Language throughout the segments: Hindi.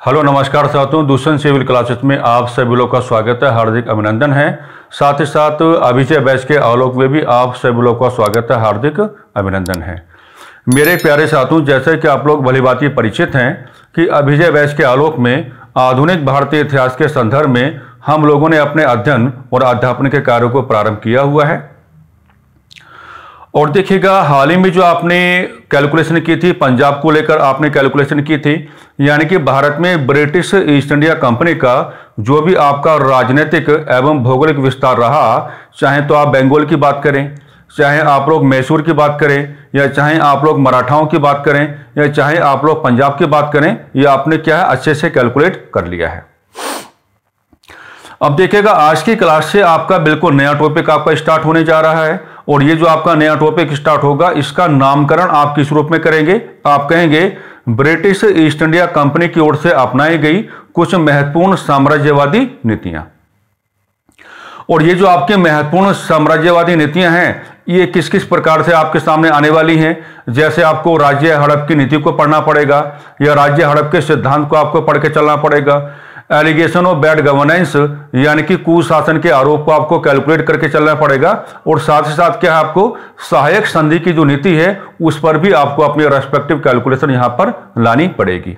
हेलो नमस्कार साथियों, दुष्यंत सिविल क्लासेस में आप सभी लोग का स्वागत है, हार्दिक अभिनंदन है। साथ ही साथ अभिजय बैच के आलोक में भी आप सभी लोग का स्वागत है, हार्दिक अभिनंदन है। मेरे प्यारे साथियों, जैसे कि आप लोग भलीभांति परिचित हैं कि अभिजय बैच के आलोक में आधुनिक भारतीय इतिहास के संदर्भ में हम लोगों ने अपने अध्ययन और अध्यापन के कार्यों को प्रारंभ किया हुआ है। और देखिएगा, हाल ही में जो आपने कैलकुलेशन की थी, पंजाब को लेकर आपने कैलकुलेशन की थी, यानी कि भारत में ब्रिटिश ईस्ट इंडिया कंपनी का जो भी आपका राजनीतिक एवं भौगोलिक विस्तार रहा, चाहे तो आप बंगाल की बात करें, चाहे आप लोग मैसूर की बात करें, या चाहे आप लोग मराठाओं की बात करें, या चाहे आप लोग पंजाब की बात करें, ये आपने क्या है अच्छे से कैलकुलेट कर लिया है। अब देखिएगा, आज की क्लास से आपका बिल्कुल नया टॉपिक आपका स्टार्ट होने जा रहा है। और ये जो आपका नया टॉपिक स्टार्ट होगा, इसका नामकरण आप किस रूप में करेंगे? आप कहेंगे ब्रिटिश ईस्ट इंडिया कंपनी की ओर से अपनाई गई कुछ महत्वपूर्ण साम्राज्यवादी नीतियां। और ये जो आपके महत्वपूर्ण साम्राज्यवादी नीतियां हैं, ये किस किस प्रकार से आपके सामने आने वाली हैं। जैसे आपको राज्य हड़प की नीति को पढ़ना पड़ेगा, या राज्य हड़प के सिद्धांत को आपको पढ़ के चलना पड़ेगा। एलिगेशन ऑफ बैड गवर्नेंस, यानी कि कुशासन के आरोप को आपको कैलकुलेट करके चलना पड़ेगा। और साथ ही साथ क्या है, आपको सहायक संधि की जो नीति है उस पर भी आपको अपनी रेस्पेक्टिव कैलकुलेशन यहां पर लानी पड़ेगी।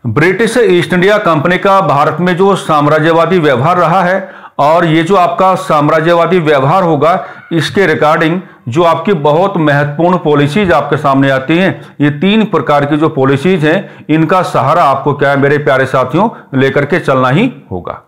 ब्रिटिश ईस्ट इंडिया कंपनी का भारत में जो साम्राज्यवादी व्यवहार रहा है, और ये जो आपका साम्राज्यवादी व्यवहार होगा, इसके रिगार्डिंग जो आपकी बहुत महत्वपूर्ण पॉलिसीज आपके सामने आती हैं, ये 3 प्रकार की जो पॉलिसीज हैं, इनका सहारा आपको क्या है मेरे प्यारे साथियों लेकर के चलना ही होगा।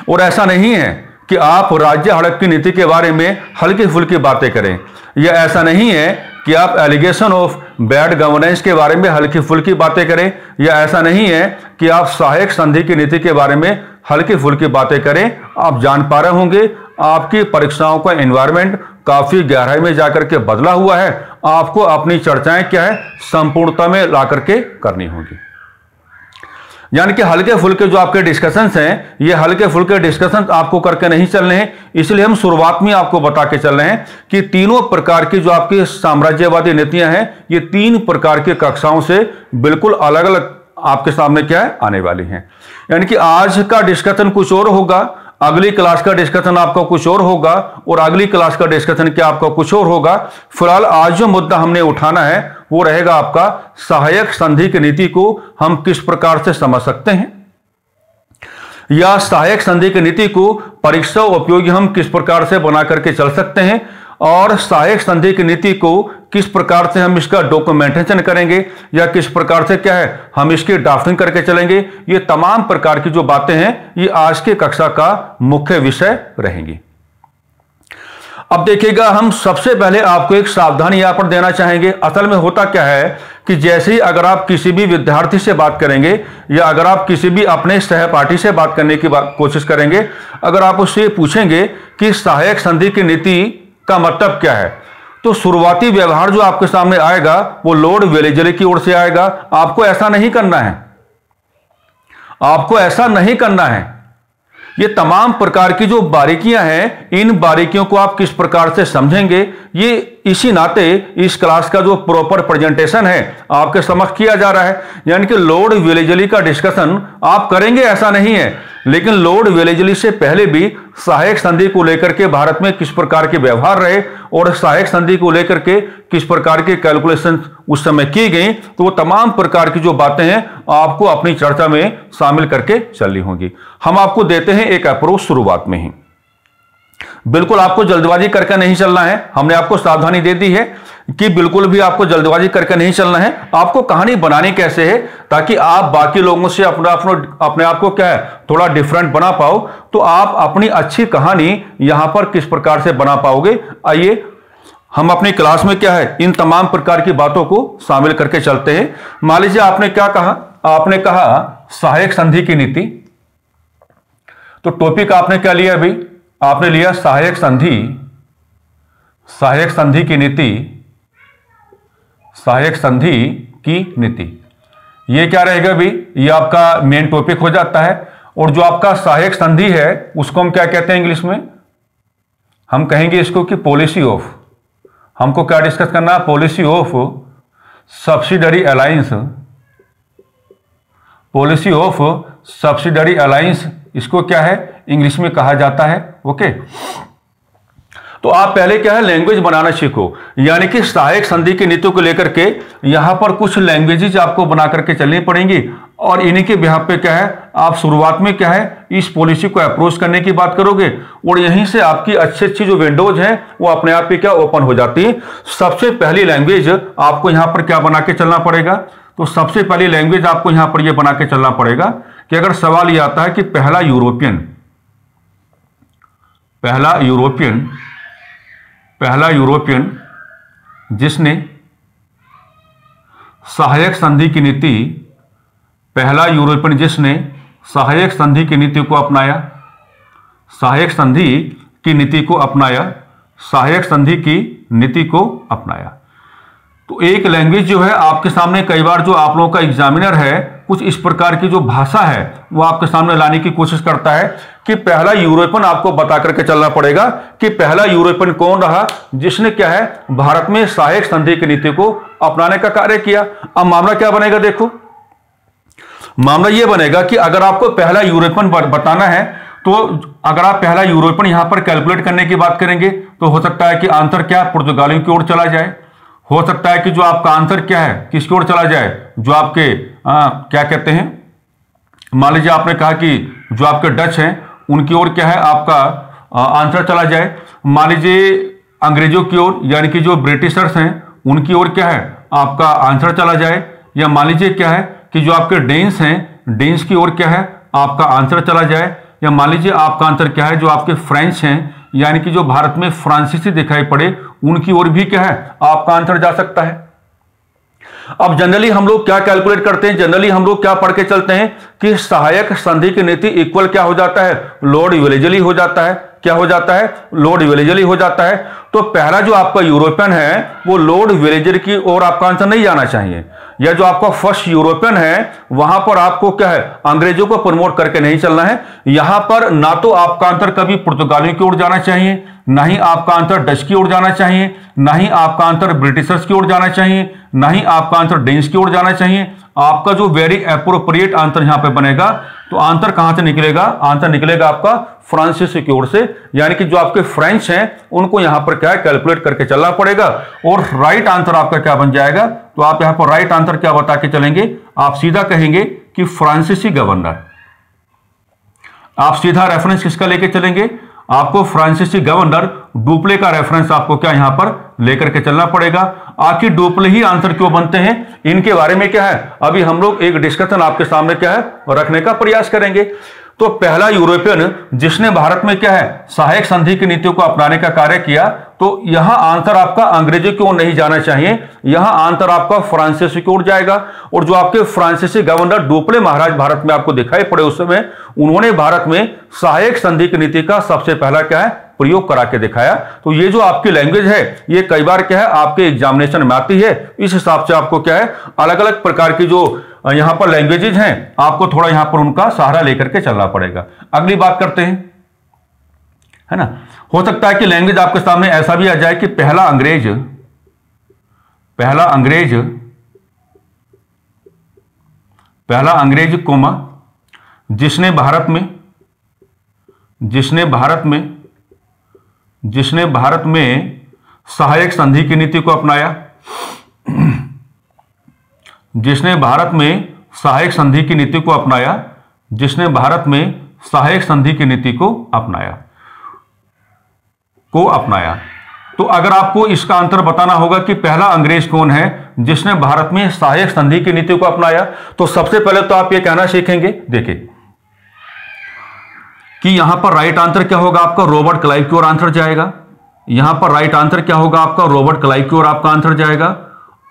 और ऐसा नहीं है कि आप राज्य हड़प की नीति के बारे में हल्की फुल्की बातें करें, या ऐसा नहीं है कि आप एलिगेशन ऑफ बैड गवर्नेंस के बारे में हल्की फुल्की बातें करें, या ऐसा नहीं है कि आप सहायक संधि की नीति के बारे में हल्की फुल्की बातें करें। आप जान पा रहे होंगे, आपकी परीक्षाओं का एनवायरनमेंट काफी गहराई में जाकर के बदला हुआ है। आपको अपनी चर्चाएं क्या है संपूर्णता में ला करके करनी होगी। यानी कि हल्के फुल्के जो आपके डिस्कशंस हैं, ये हल्के फुल्के डिस्कशंस आपको करके नहीं चलने हैं। इसलिए हम शुरुआत में आपको बता के चल रहे हैं कि तीनों प्रकार की जो आपकी साम्राज्यवादी नीतियां हैं, ये 3 प्रकार की कक्षाओं से बिल्कुल अलग अलग आपके सामने क्या है आने वाली हैं। यानी कि आज का डिस्कशन कुछ और होगा, अगली क्लास का डिस्कशन आपका कुछ और होगा, और अगली क्लास का डिस्कशन क्या आपका कुछ और होगा। फिलहाल आज जो मुद्दा हमने उठाना है वो रहेगा आपका सहायक संधि की नीति को हम किस प्रकार से समझ सकते हैं, या सहायक संधि की नीति को परीक्षा उपयोगी हम किस प्रकार से बना करके चल सकते हैं, और सहायक संधि की नीति को किस प्रकार से हम इसका डॉक्यूमेंटेशन करेंगे, या किस प्रकार से क्या है हम इसकी ड्राफ्टिंग करके चलेंगे। ये तमाम प्रकार की जो बातें हैं, ये आज की कक्षा का मुख्य विषय रहेंगी। अब देखिएगा, हम सबसे पहले आपको एक सावधानी यहां पर देना चाहेंगे। असल में होता क्या है कि जैसे ही अगर आप किसी भी विद्यार्थी से बात करेंगे, या अगर आप किसी भी अपने सहपाठी से बात करने की कोशिश करेंगे, अगर आप उससे पूछेंगे कि सहायक संधि की नीति का मतलब क्या है, तो शुरुआती व्यवहार जो आपके सामने आएगा वो लॉर्ड वेलेस्ली की ओर से आएगा। आपको ऐसा नहीं करना है, आपको ऐसा नहीं करना है। ये तमाम प्रकार की जो बारीकियां हैं, इन बारीकियों को आप किस प्रकार से समझेंगे, ये इसी नाते इस क्लास का जो प्रॉपर प्रेजेंटेशन है आपके समक्ष किया जा रहा है। यानी कि लॉर्ड वेलेस्ली का डिस्कशन आप करेंगे ऐसा नहीं है, लेकिन लॉर्ड वेलेस्ली से पहले भी सहायक संधि को लेकर के भारत में किस प्रकार के व्यवहार रहे, और सहायक संधि को लेकर के किस प्रकार के कैलकुलेशन उस समय की गई, तो वो तमाम प्रकार की जो बातें हैं आपको अपनी चर्चा में शामिल करके चलनी होगी। हम आपको देते हैं एक अप्रोच शुरुआत में ही, बिल्कुल आपको जल्दबाजी करके नहीं चलना है। हमने आपको सावधानी दे दी है कि बिल्कुल भी आपको जल्दबाजी करके नहीं चलना है। आपको कहानी बनानी कैसे है, ताकि आप बाकी लोगों से अपने आप को क्या है थोड़ा डिफरेंट बना पाओ, तो आप अपनी अच्छी कहानी यहां पर किस प्रकार से बना पाओगे। आइए हम अपनी क्लास में क्या है इन तमाम प्रकार की बातों को शामिल करके चलते हैं। मान लीजिए आपने क्या कहा, आपने कहा सहायक संधि की नीति, तो टॉपिक आपने क्या लिया अभी, आपने लिया सहायक संधि, सहायक संधि की नीति, सहायक संधि की नीति। ये क्या रहेगा अभी, ये आपका मेन टॉपिक हो जाता है। और जो आपका सहायक संधि है उसको हम क्या कहते हैं इंग्लिश में, हम कहेंगे इसको कि पॉलिसी ऑफ, हमको क्या डिस्कस करना है, policy of subsidiary alliance, policy of subsidiary alliance, इसको क्या है इंग्लिश में कहा जाता है। ओके, तो आप पहले क्या है लैंग्वेज बनाना सीखो, यानी कि सहायक संधि की नीतियों को लेकर के यहां पर कुछ लैंग्वेजेज आपको बना करके चलनी पड़ेंगी, और इन्हीं के बिहाफ पे क्या है आप शुरुआत में क्या है इस पॉलिसी को अप्रोच करने की बात करोगे, और यहीं से आपकी अच्छी अच्छी जो विंडोज हैं वो अपने आप पे क्या ओपन हो जाती है। सबसे पहली लैंग्वेज आपको यहां पर क्या बना के चलना पड़ेगा, तो सबसे पहली लैंग्वेज आपको यहां पर यह बना के चलना पड़ेगा कि अगर सवाल यह आता है कि पहला यूरोपियन जिसने सहायक संधि की नीति, पहला यूरोपियन जिसने सहायक संधि की नीति को अपनाया, सहायक संधि की नीति को अपनाया, सहायक संधि की नीति को अपनाया। तो एक लैंग्वेज जो है आपके सामने कई बार जो आप लोगों का एग्जामिनर है कुछ इस प्रकार की जो भाषा है वो आपके सामने लाने की कोशिश करता है कि पहला यूरोपियन आपको बता करके चलना पड़ेगा कि पहला यूरोपियन कौन रहा जिसने क्या है भारत में सहायक संधि की नीति को अपनाने का कार्य किया। अब मामला क्या बनेगा, देखो मामला यह बनेगा कि अगर आपको पहला यूरोपियन बताना है तो अगर आप पहला यूरोपियन यहां पर कैलकुलेट करने की बात करेंगे तो हो सकता है कि आंसर क्या पुर्तगालियों की ओर चला जाए, हो सकता है कि जो आपका आंसर क्या है किसकी ओर चला जाए, जो आपके क्या कहते हैं, मान लीजिए आपने कहा कि जो आपके डच हैं उनकी ओर क्या है आपका आंसर चला जाए, मान लीजिए अंग्रेजों की ओर यानी कि जो ब्रिटिशर्स हैं उनकी ओर क्या है आपका आंसर चला जाए, या मान लीजिए क्या है कि जो आपके डेन्स हैं डेन्स की ओर क्या है आपका आंसर चला जाए, या मान लीजिए आपका आंसर क्या है जो आपके फ्रेंच हैं यानी कि जो भारत में फ्रांसीसी दिखाई पड़े उनकी ओर भी क्या है आपका आंसर जा सकता है। अब जनरली हम लोग क्या कैलकुलेट करते हैं, जनरली हम लोग क्या पढ़ के चलते हैं कि सहायक संधि की नीति इक्वल क्या हो जाता है लॉर्ड वेलेजली हो जाता है, क्या हो जाता है लॉर्ड वेलेजली हो जाता है। तो पहला जो आपका यूरोपियन है वो लॉर्ड वेलेजली की ओर आपका आंसर नहीं जाना चाहिए, या जो आपका फर्स्ट यूरोपियन है वहां पर आपको क्या है अंग्रेजों को प्रमोट करके नहीं चलना है। यहां पर ना तो आपका आंसर कभी पुर्तगालियों की ओर जाना चाहिए, ना ही आपका आंसर डच की ओर जाना चाहिए, ना ही आपका आंसर ब्रिटिशर्स की ओर जाना चाहिए, ना ही आपका आंसर डेन्स की ओर जाना चाहिए। आपका जो वेरी एप्रोप्रिएट आंसर यहां पे बनेगा तो आंसर कहां से निकलेगा, आंसर निकलेगा आपका फ्रांसीसी की ओर से, यानी कि जो आपके फ्रेंच हैं उनको यहां पर क्या है कैलकुलेट करके चलना पड़ेगा, और राइट आंसर आपका क्या बन जाएगा, तो आप यहां पर राइट आंसर क्या बता के चलेंगे, आप सीधा कहेंगे कि फ्रांसीसी गवर्नर। आप सीधा रेफरेंस किसका लेके चलेंगे, आपको फ्रांसीसी गवर्नर डुप्ले का रेफरेंस आपको क्या यहां पर लेकर के चलना पड़ेगा। आखिर डुप्ले ही आंसर क्यों बनते हैं इनके बारे में क्या है अभी हम लोग एक डिस्कशन आपके सामने क्या है रखने का प्रयास करेंगे। तो पहला यूरोपियन जिसने भारत में क्या है सहायक संधि की नीतियों को अपनाने का कार्य किया, तो यहां आंसर आपका अंग्रेजों की ओर नहीं जाना चाहिए, यहां आंसर आपका फ्रांसीसी की ओर जाएगा। और जो आपके फ्रांसीसी गवर्नर डुप्ले महाराज भारत में आपको दिखाई पड़े उस समय उन्होंने भारत में सहायक संधि की नीति का सबसे पहला क्या है प्रयोग करा के दिखाया। तो ये जो आपकी लैंग्वेज है ये कई बार क्या है आपके एग्जामिनेशन में आती है, इस हिसाब से आपको क्या है अलग अलग प्रकार की जो यहां पर लैंग्वेजेज हैं आपको थोड़ा यहां पर उनका सहारा लेकर के चलना पड़ेगा। अगली बात करते हैं, है ना, हो सकता है कि लैंग्वेज आपके सामने ऐसा भी आ जाए कि पहला अंग्रेज कोमा जिसने भारत में सहायक संधि की नीति को अपनाया, जिसने भारत में सहायक संधि की नीति को अपनाया, जिसने भारत में सहायक संधि की नीति को अपनाया। तो अगर आपको इसका आंसर बताना होगा कि पहला अंग्रेज कौन है जिसने भारत में सहायक संधि की नीति को अपनाया, तो सबसे पहले तो आप ये कहना सीखेंगे, देखिए कि यहां पर राइट आंसर क्या होगा आपका रॉबर्ट क्लाइव की ओर आंसर जाएगा, यहां पर राइट आंसर क्या होगा आपका रॉबर्ट क्लाइव की ओर आपका आंसर जाएगा।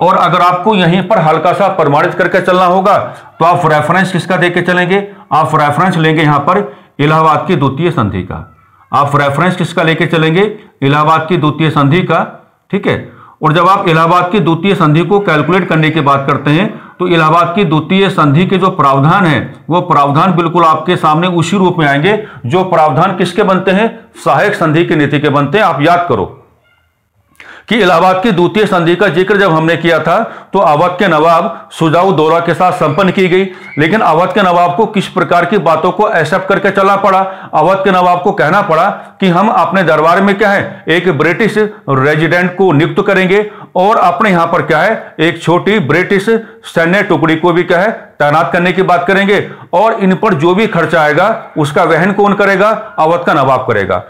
और अगर आपको यहीं पर हल्का सा प्रमाणित करके चलना होगा तो आप रेफरेंस किसका देके चलेंगे, आप रेफरेंस लेंगे यहां पर इलाहाबाद की द्वितीय संधि का, आप रेफरेंस किसका लेके चलेंगे इलाहाबाद की द्वितीय संधि का, ठीक है। और जब आप इलाहाबाद की द्वितीय संधि को कैलकुलेट करने की बात करते हैं तो इलाहाबाद की द्वितीय संधि के जो प्रावधान है वो प्रावधान बिल्कुल आपके सामने उसी रूप में आएंगे जो प्रावधान किसके बनते हैं सहायक संधि की नीति के बनते हैं। आप याद करो कि इलाहाबाद की द्वितीय संधि का जिक्र जब हमने किया था तो अवध के नवाब शुजाउद्दौला के साथ संपन्न की गई, लेकिन अवध के नवाब को किस प्रकार की बातों को एक्सेप्ट करके चलना पड़ा। अवध के नवाब को कहना पड़ा कि हम अपने दरबार में क्या है एक ब्रिटिश रेजिडेंट को नियुक्त करेंगे और अपने यहां पर क्या है एक छोटी ब्रिटिश सैन्य टुकड़ी को भी क्या है तैनात करने की बात करेंगे, और इन पर जो भी खर्चा आएगा उसका वहन कौन करेगा, अवध का नवाब करेगा।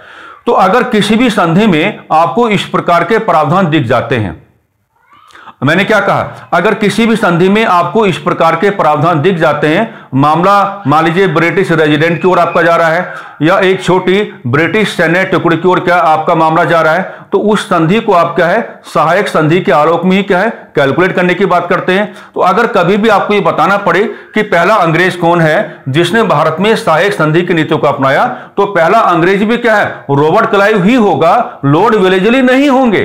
तो अगर किसी भी संधि में आपको इस प्रकार के प्रावधान दिख जाते हैं, मैंने क्या कहा, अगर किसी भी संधि में आपको इस प्रकार के प्रावधान दिख जाते हैं, मामला मान लीजिए ब्रिटिश रेजिडेंट की ओर आपका जा रहा है या एक छोटी ब्रिटिश सैन्य टुकड़ी की ओर क्या आपका मामला जा रहा है, तो उस संधि को आप क्या है सहायक संधि के आलोक में ही क्या है कैलकुलेट करने की बात करते हैं। तो अगर कभी भी आपको ये बताना पड़े कि पहला अंग्रेज कौन है जिसने भारत में सहायक संधि की नीतियों को अपनाया, तो पहला अंग्रेज भी क्या है रॉबर्ट क्लाइव ही होगा, लॉर्ड वेलेजली नहीं होंगे,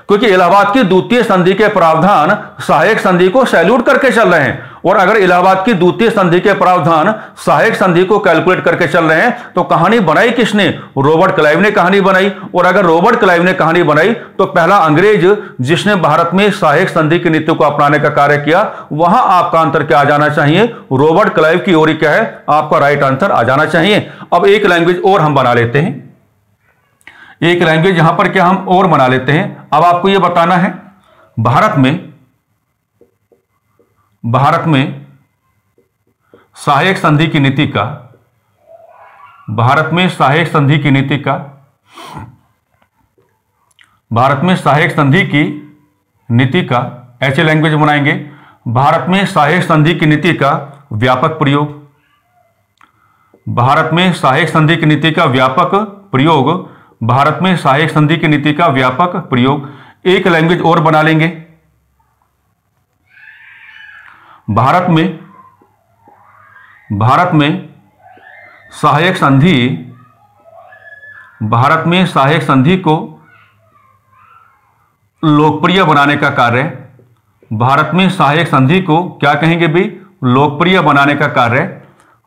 क्योंकि इलाहाबाद की द्वितीय संधि के प्रावधान सहायक संधि को सैल्यूट करके चल रहे हैं। और अगर इलाहाबाद की द्वितीय संधि के प्रावधान सहायक संधि को कैलकुलेट करके चल रहे हैं तो कहानी बनाई किसने, रॉबर्ट क्लाइव ने कहानी बनाई। और अगर रॉबर्ट क्लाइव ने कहानी बनाई तो पहला अंग्रेज जिसने भारत में सहायक संधि की नीति को अपनाने का कार्य किया, वहां आपका आंसर क्या आ जाना चाहिए, रॉबर्ट क्लाइव की ओर क्या है आपका राइट आंसर आ जाना चाहिए। अब एक लैंग्वेज और हम बना लेते हैं, एक लैंग्वेज यहां पर क्या हम और बना लेते हैं। अब आपको यह बताना है भारत में सहायक संधि की नीति का, भारत में सहायक संधि की नीति का, भारत में सहायक संधि की नीति का ऐसे लैंग्वेज बनाएंगे, भारत में सहायक संधि की नीति का व्यापक प्रयोग, भारत में सहायक संधि की नीति का व्यापक प्रयोग, भारत में सहायक संधि की नीति का व्यापक प्रयोग। एक लैंग्वेज और बना लेंगे, भारत में सहायक संधि, भारत में सहायक संधि को लोकप्रिय बनाने का कार्य, भारत में सहायक संधि को क्या कहेंगे भी लोकप्रिय बनाने का कार्य,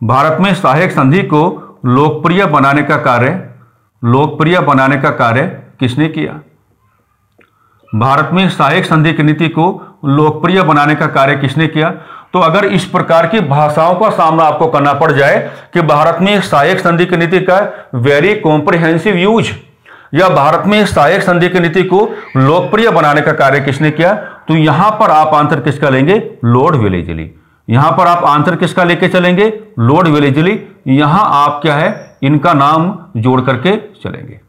भारत में सहायक संधि को लोकप्रिय बनाने का कार्य, लोकप्रिय बनाने का कार्य किसने किया, भारत में सहायक संधि की नीति को लोकप्रिय बनाने का कार्य किसने किया। तो अगर इस प्रकार की भाषाओं का सामना आपको करना पड़ जाए कि भारत में सहायक संधि की नीति का वेरी कॉम्प्रिहेंसिव यूज या भारत में सहायक संधि की नीति को लोकप्रिय बनाने का कार्य किसने किया, तो यहां पर आप आंसर किसका लेंगे, लॉर्ड वेलेजली। यहां पर आप आंसर किसका लेके चलेंगे, लॉर्ड वेलेजली। यहां आप क्या है इनका नाम जोड़ करके चलेंगे,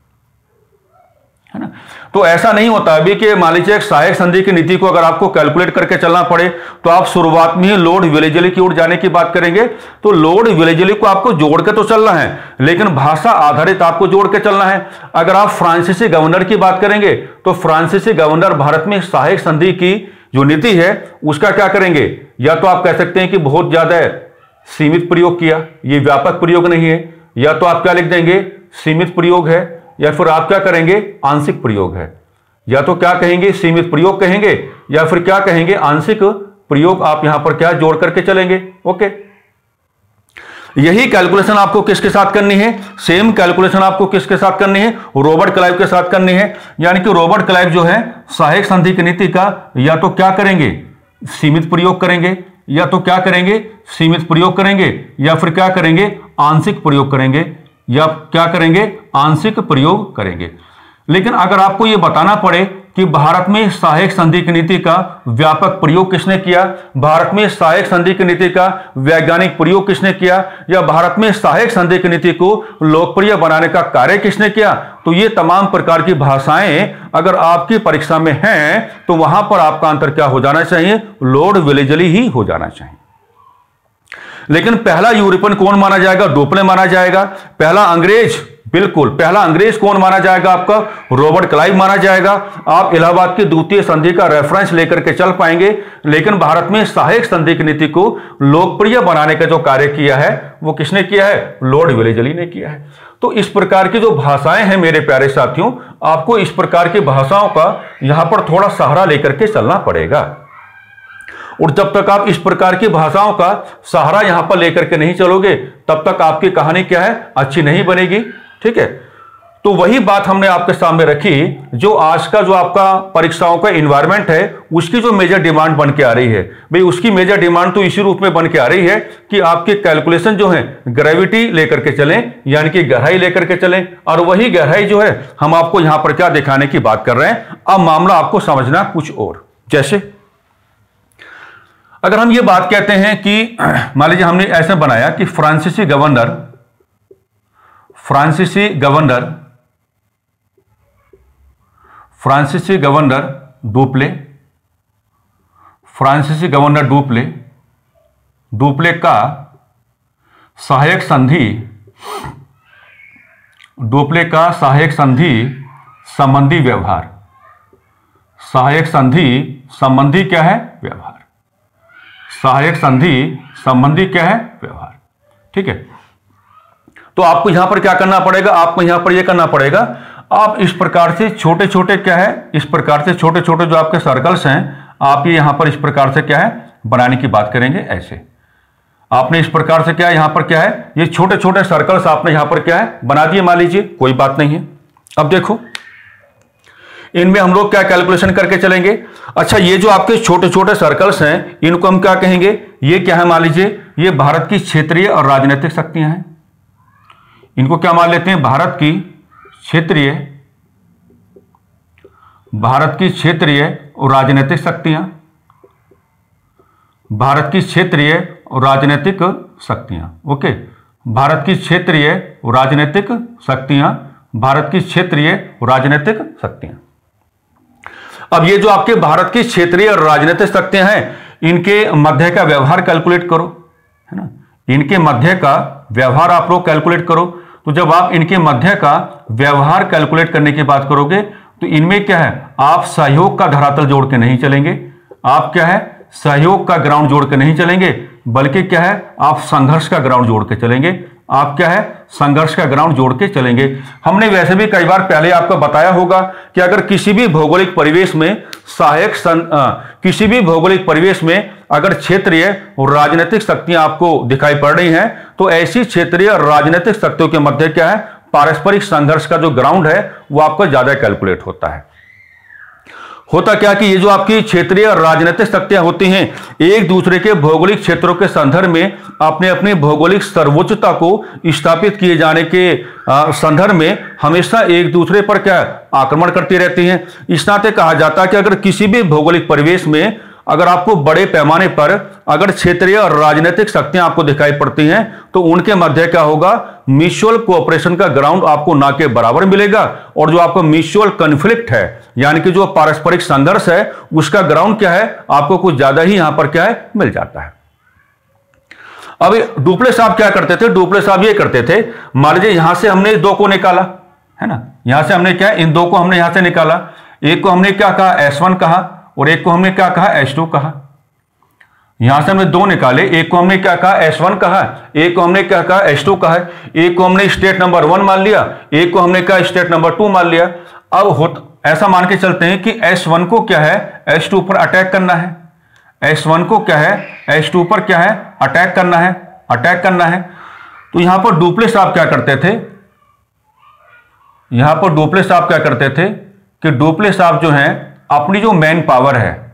है ना। तो ऐसा नहीं होता अभी कि मान लीजिए एक सहायक संधि की नीति को अगर आपको कैलकुलेट करके चलना पड़े तो आप शुरुआत में ही लॉर्ड वेलेजली की ओर जाने की बात करेंगे। तो लॉर्ड वेलेजली को आपको जोड़ के तो चलना है, लेकिन भाषा आधारित आपको जोड़ के चलना है। अगर आप फ्रांसीसी गवर्नर की बात करेंगे तो फ्रांसीसी गवर्नर भारत में सहायक संधि की जो नीति है उसका क्या करेंगे, या तो आप कह सकते हैं कि बहुत ज्यादा सीमित प्रयोग किया, ये व्यापक प्रयोग नहीं है, या तो आप क्या लिख देंगे सीमित प्रयोग है, या फिर आप क्या करेंगे आंशिक प्रयोग है, या तो क्या कहेंगे सीमित प्रयोग कहेंगे, या फिर क्या कहेंगे आंशिक प्रयोग। आप यहां पर क्या जोड़ करके चलेंगे। ओके, यही कैलकुलेशन आपको किसके साथ करनी है, सेम कैलकुलेशन आपको किसके साथ करनी है, रॉबर्ट क्लाइव के साथ करनी है। यानी कि रॉबर्ट क्लाइव जो है सहायक संधि की नीति का या तो क्या करेंगे सीमित प्रयोग करेंगे, या तो क्या करेंगे सीमित प्रयोग करेंगे, या फिर क्या करेंगे आंशिक प्रयोग करेंगे, या क्या करेंगे आंशिक प्रयोग करेंगे। लेकिन अगर आपको यह बताना पड़े कि भारत में सहायक संधि की नीति का व्यापक प्रयोग किसने किया, भारत में सहायक संधि की नीति का वैज्ञानिक प्रयोग किसने किया, या भारत में सहायक संधि की नीति को लोकप्रिय बनाने का कार्य किसने किया, तो ये तमाम प्रकार की भाषाएं अगर आपकी परीक्षा में हैं तो वहां पर आपका आंसर क्या हो जाना चाहिए, लॉर्ड वेलेजली ही हो जाना चाहिए। लेकिन पहला यूरोपियन कौन माना जाएगा, डोपले माना जाएगा। पहला अंग्रेज, बिल्कुल पहला अंग्रेज कौन माना जाएगा आपका, रॉबर्ट क्लाइव माना जाएगा। आप इलाहाबाद की द्वितीय संधि का रेफरेंस लेकर के चल पाएंगे, लेकिन भारत में सहायक संधि की नीति को लोकप्रिय बनाने का जो कार्य किया है वो किसने किया है, लॉर्ड वेलेजली ने किया है। तो इस प्रकार की जो भाषाएं हैं मेरे प्यारे साथियों, आपको इस प्रकार की भाषाओं का यहां पर थोड़ा सहारा लेकर के चलना पड़ेगा। और जब तक आप इस प्रकार की भाषाओं का सहारा यहां पर लेकर के नहीं चलोगे तब तक आपकी कहानी क्या है, अच्छी नहीं बनेगी। ठीक है, तो वही बात हमने आपके सामने रखी, जो आज का जो आपका परीक्षाओं का इन्वायरमेंट है उसकी जो मेजर डिमांड बन के आ रही है। भाई उसकी मेजर डिमांड तो इसी रूप में बन के आ रही है कि आपके कैलकुलेशन जो है ग्रेविटी लेकर के चलें, यानी कि गहराई लेकर के चलें, और वही गहराई जो है हम आपको यहां पर क्या दिखाने की बात कर रहे हैं। अब मामला आपको समझना कुछ और, जैसे अगर हम ये बात कहते हैं कि मान लीजिए हमने ऐसे बनाया कि फ्रांसीसी गवर्नर डुप्ले का सहायक संधि संबंधी व्यवहार, सहायक संधि क्या है? व्यवहार। सहायक संधि संबंधी क्या है? व्यवहार। ठीक है, तो आपको यहां पर क्या करना पड़ेगा? आपको यहां पर यह करना पड़ेगा, आप इस प्रकार से छोटे छोटे क्या है, इस प्रकार से छोटे छोटे जो आपके सर्कल्स हैं, आप ये यहां पर इस प्रकार से क्या है बनाने की बात करेंगे। ऐसे आपने इस प्रकार से क्या है, यहां पर क्या है, ये छोटे छोटे सर्कल्स आपने यहां पर क्या है बना दिए, मान लीजिए, कोई बात नहीं है। अब देखो इनमें हम लोग क्या कैलकुलेशन करके चलेंगे। अच्छा, ये जो आपके छोटे छोटे सर्कल्स हैं इनको हम क्या कहेंगे? ये क्या है, मान लीजिए ये भारत की क्षेत्रीय और राजनीतिक शक्तियां हैं। इनको क्या मान लेते हैं? भारत की क्षेत्रीय और राजनीतिक शक्तियां, भारत की क्षेत्रीय और राजनीतिक शक्तियां। ओके, भारत की क्षेत्रीय और राजनीतिक शक्तियां, भारत की क्षेत्रीय और राजनीतिक शक्तियां। अब ये जो आपके भारत की क्षेत्रीय और राजनीतिक शक्तियां हैं, इनके मध्य का व्यवहार कैलकुलेट करो, है ना। इनके मध्य का व्यवहार आप लोग कैलकुलेट करो। तो जब आप इनके मध्य का व्यवहार कैलकुलेट करने की बात करोगे तो इनमें क्या है, आप सहयोग का धरातल जोड़ के नहीं चलेंगे, आप क्या है सहयोग का ग्राउंड जोड़ के नहीं चलेंगे, बल्कि क्या है आप संघर्ष का ग्राउंड जोड़ के चलेंगे। आप क्या है संघर्ष का ग्राउंड जोड़ के चलेंगे। हमने वैसे भी कई बार पहले आपको बताया होगा कि अगर किसी भी भौगोलिक परिवेश में किसी भी भौगोलिक परिवेश में अगर क्षेत्रीय और राजनीतिक शक्तियां आपको दिखाई पड़ रही हैं, तो ऐसी क्षेत्रीय और राजनीतिक शक्तियों के मध्य क्या है पारस्परिक संघर्ष का जो ग्राउंड है वो आपका ज्यादा कैलकुलेट होता है। होता क्या कि ये जो आपकी क्षेत्रीय और राजनीतिक शक्तियां होती हैं, एक दूसरे के भौगोलिक क्षेत्रों के संदर्भ में अपने अपने भौगोलिक सर्वोच्चता को स्थापित किए जाने के संदर्भ में हमेशा एक दूसरे पर क्या आक्रमण करती रहती हैं। इस नाते कहा जाता है कि अगर किसी भी भौगोलिक परिवेश में अगर आपको बड़े पैमाने पर अगर क्षेत्रीय और राजनीतिक शक्तियां आपको दिखाई पड़ती हैं, तो उनके मध्य क्या होगा म्यूचुअल कोऑपरेशन का ग्राउंड आपको ना के बराबर मिलेगा, और जो आपका म्यूचुअल कॉन्फ्लिक्ट है यानी कि जो पारस्परिक संघर्ष है उसका ग्राउंड क्या है आपको कुछ ज्यादा ही यहां पर क्या है मिल जाता है। अब डुप्ले साहब क्या करते थे? डुप्ले साहब ये करते थे, मान लीजिए यहां से हमने दो को निकाला, है ना, यहां से हमने क्या इन दो को हमने यहां से निकाला, एक को हमने क्या कहा S1 कहा और एक को हमने क्या कहा S2 कहा। यहां से हमने दो निकाले, एक को हमने क्या कहा S1 कहा, एक को हमने क्या कहा S2 कहा, एक को हमने स्टेट नंबर 1 मान लिया, एक को हमने कहा स्टेट नंबर 2 मान लिया। अब ऐसा मान के चलते हैं कि S1 को क्या है S2 पर अटैक करना है, S1 को क्या है S2 पर क्या है अटैक करना है। तो यहां पर डुप्ले साहब क्या करते थे, यहां पर डुप्ले साहब क्या करते थे कि डुप्ले साहब जो हैं अपनी जो मैन पावर है,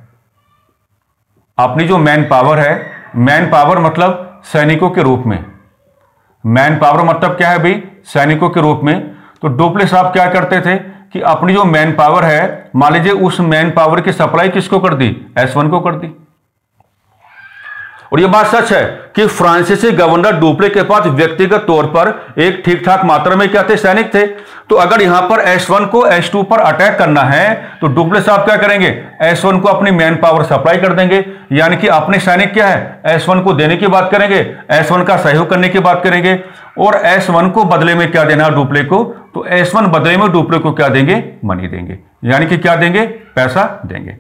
मैन पावर मतलब सैनिकों के रूप में, मैन पावर मतलब क्या है भाई सैनिकों के रूप में। तो डुप्ले साहब क्या करते थे कि अपनी जो मैन पावर है, मान लीजिए उस मैन पावर की सप्लाई किसको कर दी S1 को कर दी। और यह बात सच है कि फ्रांसीसी गवर्नर डुप्ले के पास व्यक्तिगत तौर पर एक ठीक ठाक मात्रा में क्या थे सैनिक थे। तो अगर यहां पर S1 को S2 पर अटैक करना है तो डुप्ले साहब क्या करेंगे S1 को अपनी मैन पावर सप्लाई कर देंगे, यानी कि अपने सैनिक क्या है S1 को देने की बात करेंगे, S1 का सहयोग करने की बात करेंगे, और S1 को बदले में क्या देना डुप्ले को, तो S1 बदले में डुप्ले को क्या देंगे मनी देंगे, यानी कि क्या देंगे पैसा देंगे।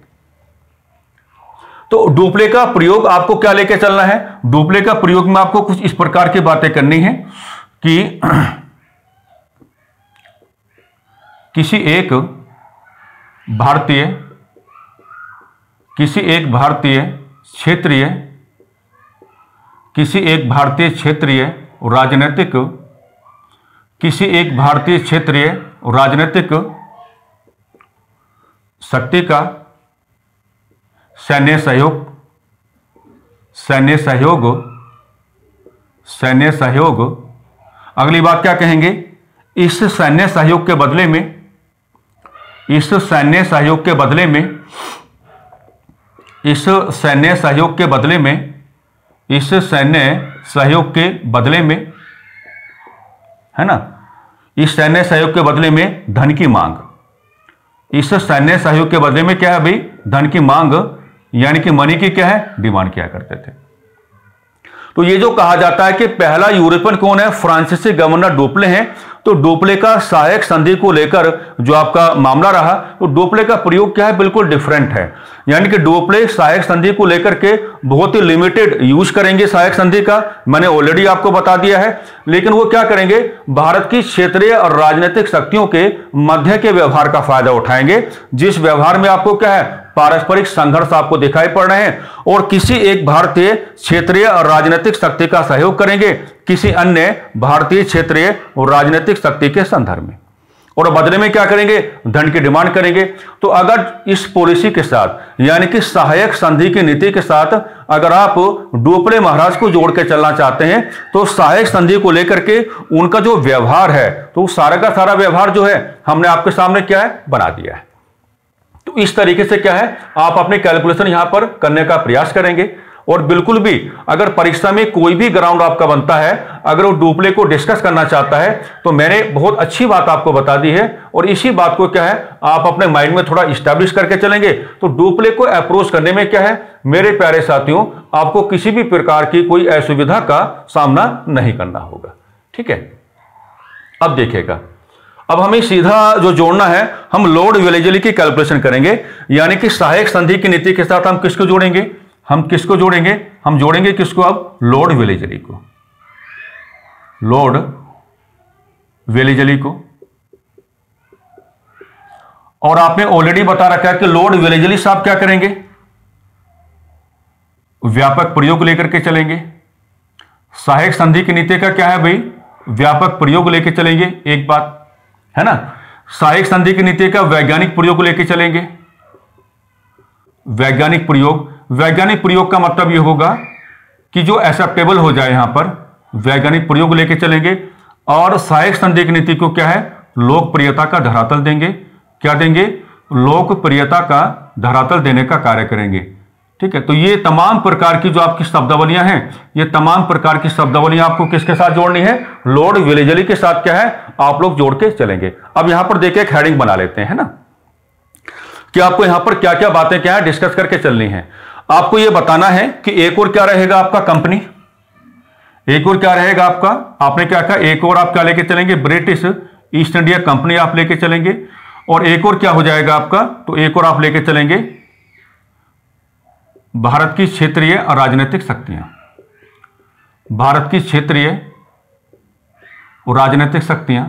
तो डुप्ले का प्रयोग आपको क्या लेके चलना है, डुप्ले का प्रयोग में आपको कुछ इस प्रकार की बातें करनी है कि किसी एक भारतीय क्षेत्रीय राजनीतिक शक्ति का सैन्य सहयोग, सैन्य सहयोग, सैन्य सहयोग। अगली बात क्या कहेंगे, इस सैन्य सहयोग के बदले में, इस सैन्य सहयोग के बदले में, इस सैन्य सहयोग के बदले में, इस सैन्य सहयोग के बदले में, है ना, इस सैन्य सहयोग के बदले में धन की मांग। इस सैन्य सहयोग के बदले में क्या है भाई, धन की मांग, यानी कि मनी की क्या है, डिमांड किया करते थे। तो ये जो कहा जाता है कि पहला यूरोपियन कौन है, फ्रांसीसी गवर्नर डुप्ले हैं। तो डुप्ले का सहायक संधि को लेकर जो आपका मामला रहा, तो डुप्ले का प्रयोग क्या है, बिल्कुल डिफरेंट है। यानी कि डुप्ले सहायक संधि को लेकर के बहुत ही लिमिटेड यूज करेंगे सहायक संधि का, मैंने ऑलरेडी आपको बता दिया है। लेकिन वो क्या करेंगे, भारत की क्षेत्रीय और राजनीतिक शक्तियों के मध्य के व्यवहार का फायदा उठाएंगे, जिस व्यवहार में आपको क्या है, पारस्परिक संघर्ष आपको दिखाई पड़ रहे हैं, और किसी एक भारतीय क्षेत्रीय और राजनीतिक शक्ति का सहयोग करेंगे किसी अन्य भारतीय क्षेत्रीय और राजनीतिक शक्ति के संदर्भ में, और बदले में क्या करेंगे, धन की डिमांड करेंगे। तो अगर इस पॉलिसी के साथ, यानी कि सहायक संधि की नीति के साथ अगर आप डुप्ले महाराज को जोड़ के चलना चाहते हैं, तो सहायक संधि को लेकर के उनका जो व्यवहार है, तो सारा का सारा व्यवहार जो है हमने आपके सामने क्या है, बना दिया है। तो इस तरीके से क्या है, आप अपने कैलकुलेशन यहां पर करने का प्रयास करेंगे। और बिल्कुल भी अगर परीक्षा में कोई भी ग्राउंड आपका बनता है, अगर वो डुप्ले को डिस्कस करना चाहता है, तो मैंने बहुत अच्छी बात आपको बता दी है, और इसी बात को क्या है, आप अपने माइंड में थोड़ा इस्टेब्लिश करके चलेंगे, तो डुप्ले को अप्रोच करने में क्या है, मेरे प्यारे साथियों, आपको किसी भी प्रकार की कोई असुविधा का सामना नहीं करना होगा। ठीक है, अब देखिएगा, अब हमें सीधा जो जोड़ना है, हम लॉर्ड वेलेजली की कैलकुलेशन करेंगे। यानी कि सहायक संधि की नीति के साथ हम किसको जोड़ेंगे, हम किसको जोड़ेंगे, हम जोड़ेंगे किसको, अब लॉर्ड वेलेजली को, लॉर्ड वेलेजली को। और आपने ऑलरेडी बता रखा है कि लॉर्ड वेलेजली साहब क्या करेंगे, व्यापक प्रयोग लेकर के चलेंगे। सहायक संधि की नीति का क्या है भाई, व्यापक प्रयोग लेकर चलेंगे, एक बात है ना। सहायक संधि की नीति का वैज्ञानिक प्रयोग लेकर चलेंगे, वैज्ञानिक प्रयोग। वैज्ञानिक प्रयोग का मतलब यह होगा कि जो एक्सेप्टेबल हो जाए, यहां पर वैज्ञानिक प्रयोग लेके चलेंगे। और सहायक संधि की नीति को क्या है, लोकप्रियता का धरातल देंगे। क्या देंगे, लोकप्रियता का धरातल देने का कार्य करेंगे। ठीक है, तो ये तमाम प्रकार की जो आपकी शब्दावलियां हैं, ये तमाम प्रकार की शब्दावलियां आपको किसके साथ जोड़नी है, लॉर्ड वेलेजली के साथ क्या है, आप लोग जोड़ के चलेंगे। अब यहां पर देखिए एक हेडिंग बना लेते हैं ना, कि आपको यहां पर क्या क्या बातें क्या है डिस्कस करके चलनी है। आपको यह बताना है कि एक और क्या रहेगा आपका कंपनी, एक और क्या रहेगा आपका, आपने क्या कहा, एक और आप क्या लेके चलेंगे, ब्रिटिश ईस्ट इंडिया कंपनी आप लेके चलेंगे। और एक और क्या हो जाएगा आपका, तो एक और आप लेके चलेंगे भारत की क्षेत्रीय और राजनीतिक शक्तियां, भारत की क्षेत्रीय और राजनीतिक शक्तियां,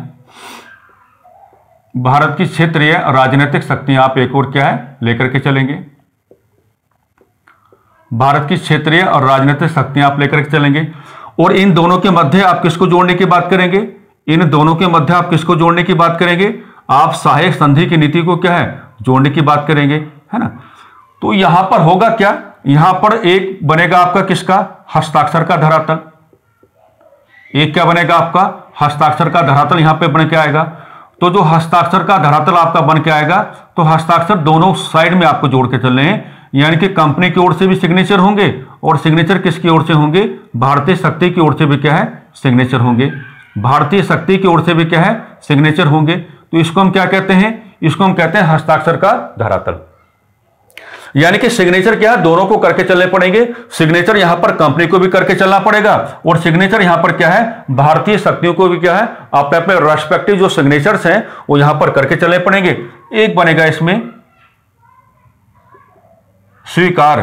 भारत की क्षेत्रीय और राजनीतिक शक्तियां आप एक और क्या है लेकर के चलेंगे, भारत की क्षेत्रीय और राजनीतिक शक्तियां आप लेकर के चलेंगे। और इन दोनों के मध्य आप किसको जोड़ने की बात करेंगे, इन दोनों के मध्य आप किसको जोड़ने की बात करेंगे, आप सहायक संधि की नीति को क्या है जोड़ने की बात करेंगे, है ना। तो यहां पर होगा क्या, यहां पर एक बनेगा आपका किसका, हस्ताक्षर का धरातल। एक क्या बनेगा आपका, हस्ताक्षर का धरातल यहां पे बन के आएगा। तो जो हस्ताक्षर का धरातल आपका बन के आएगा, तो हस्ताक्षर दोनों साइड में आपको जोड़ के चलने हैं। यानी कि कंपनी की ओर से भी सिग्नेचर होंगे, और सिग्नेचर किसकी ओर से होंगे, भारतीय शक्ति की ओर से भी क्या है सिग्नेचर होंगे, भारतीय शक्ति की ओर से भी क्या है सिग्नेचर होंगे। तो इसको हम क्या कहते हैं, इसको हम कहते हैं हस्ताक्षर का धरातल। यानी कि सिग्नेचर क्या है, दोनों को करके चलने पड़ेंगे। सिग्नेचर यहां पर कंपनी को भी करके चलना पड़ेगा, और सिग्नेचर यहां पर क्या है भारतीय शक्तियों को भी क्या है अपने अपने रेस्पेक्टिव जो सिग्नेचर्स हैं वो यहां पर करके चलने पड़ेंगे। एक बनेगा इसमें स्वीकार,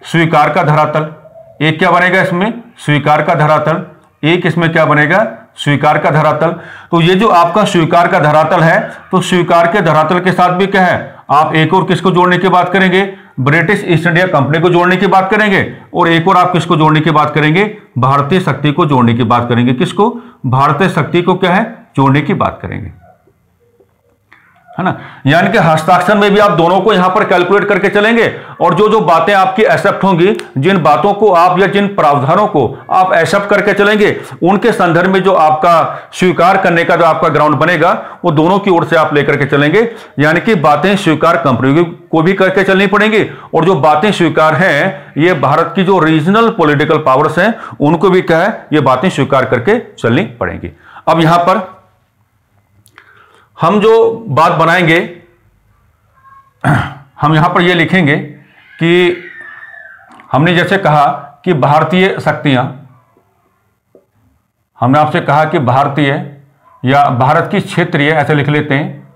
स्वीकार का धरातल। एक क्या बनेगा इसमें, स्वीकार का धरातल। एक इसमें क्या बनेगा, स्वीकार का धरातल। तो ये जो आपका स्वीकार का धरातल है, तो स्वीकार के धरातल के साथ भी क्या है, आप एक और किसको जोड़ने की बात करेंगे, ब्रिटिश ईस्ट इंडिया कंपनी को जोड़ने की बात करेंगे। और एक और आप किसको जोड़ने की बात करेंगे, भारतीय शक्ति को जोड़ने की बात करेंगे। किसको, भारतीय शक्ति को क्या है जोड़ने की बात करेंगे। है ना। यानी कि हस्ताक्षर में भी आप दोनों को यहां पर कैलकुलेट करके चलेंगे, और जो जो बातें आपकी एक्सेप्ट होंगी, जिन बातों को आप या जिन प्रावधानों को आप एक्सेप्ट करके चलेंगे, उनके संदर्भ में जो आपका स्वीकार करने का जो आपका ग्राउंड बनेगा वो दोनों की ओर से आप लेकर के चलेंगे। यानी कि बातें स्वीकार कंपनी को भी करके चलनी पड़ेंगी, और जो बातें स्वीकार हैं ये भारत की जो रीजनल पॉलिटिकल पावर्स हैं उनको भी क्या है, ये बातें स्वीकार करके चलनी पड़ेंगी। अब यहां पर हम जो बात बनाएंगे, हम यहां पर ये लिखेंगे कि हमने जैसे कहा कि भारतीय शक्तियां, हमने आपसे कहा कि भारतीय या भारत की क्षेत्रीय, ऐसे लिख लेते हैं,